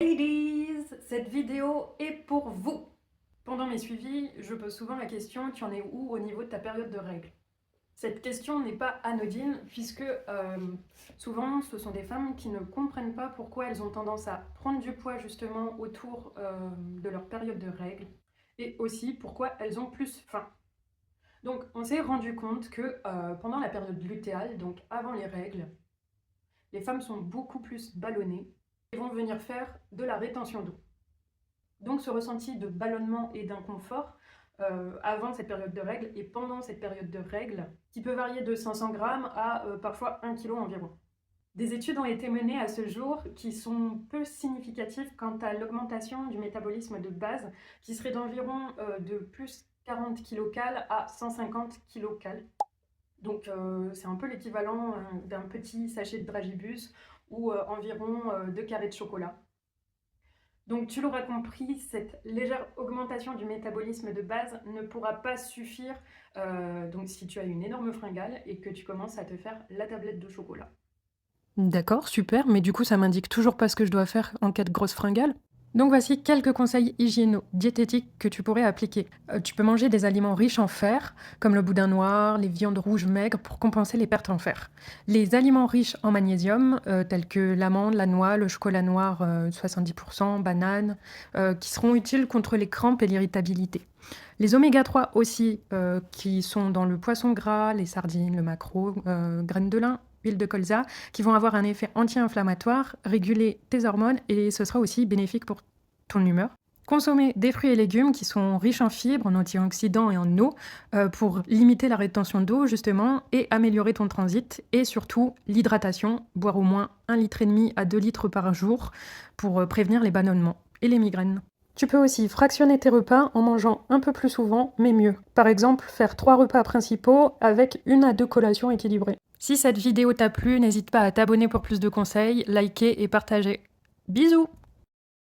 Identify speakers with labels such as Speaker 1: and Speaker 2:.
Speaker 1: Ladies, cette vidéo est pour vous. Pendant mes suivis, je pose souvent la question: tu en es où au niveau de ta période de règles? Cette question n'est pas anodine puisque souvent ce sont des femmes qui ne comprennent pas pourquoi elles ont tendance à prendre du poids justement autour de leur période de règles et aussi pourquoi elles ont plus faim. Donc on s'est rendu compte que pendant la période lutéale, donc avant les règles, les femmes sont beaucoup plus ballonnées et vont venir faire de la rétention d'eau. Donc ce ressenti de ballonnement et d'inconfort avant cette période de règles et pendant cette période de règles, qui peut varier de 500 grammes à parfois 1 kg environ. Des études ont été menées à ce jour qui sont peu significatives quant à l'augmentation du métabolisme de base, qui serait d'environ de plus 40 kcal à 150 kcal. Donc c'est un peu l'équivalent d'un petit sachet de dragibus ou environ 2 carrés de chocolat. Donc tu l'auras compris, cette légère augmentation du métabolisme de base ne pourra pas suffire donc si tu as une énorme fringale et que tu commences à te faire la tablette de chocolat.
Speaker 2: D'accord, super, mais du coup, ça m'indique toujours pas ce que je dois faire en cas de grosse fringale. Donc voici quelques conseils hygiéno-diététiques que tu pourrais appliquer. Tu peux manger des aliments riches en fer, comme le boudin noir, les viandes rouges maigres, pour compenser les pertes en fer. Les aliments riches en magnésium, tels que l'amande, la noix, le chocolat noir 70%, banane, qui seront utiles contre les crampes et l'irritabilité. Les oméga 3 aussi, qui sont dans le poisson gras, les sardines, le maquereau, graines de lin, huile de colza, qui vont avoir un effet anti-inflammatoire, réguler tes hormones et ce sera aussi bénéfique pour ton humeur. Consommer des fruits et légumes qui sont riches en fibres, en antioxydants et en eau pour limiter la rétention d'eau justement et améliorer ton transit et surtout l'hydratation, boire au moins 1,5 litre à 2 litres par jour pour prévenir les ballonnements et les migraines. Tu peux aussi fractionner tes repas en mangeant un peu plus souvent, mais mieux. Par exemple, faire 3 repas principaux avec 1 à 2 collations équilibrées. Si cette vidéo t'a plu, n'hésite pas à t'abonner pour plus de conseils, liker et partager. Bisous!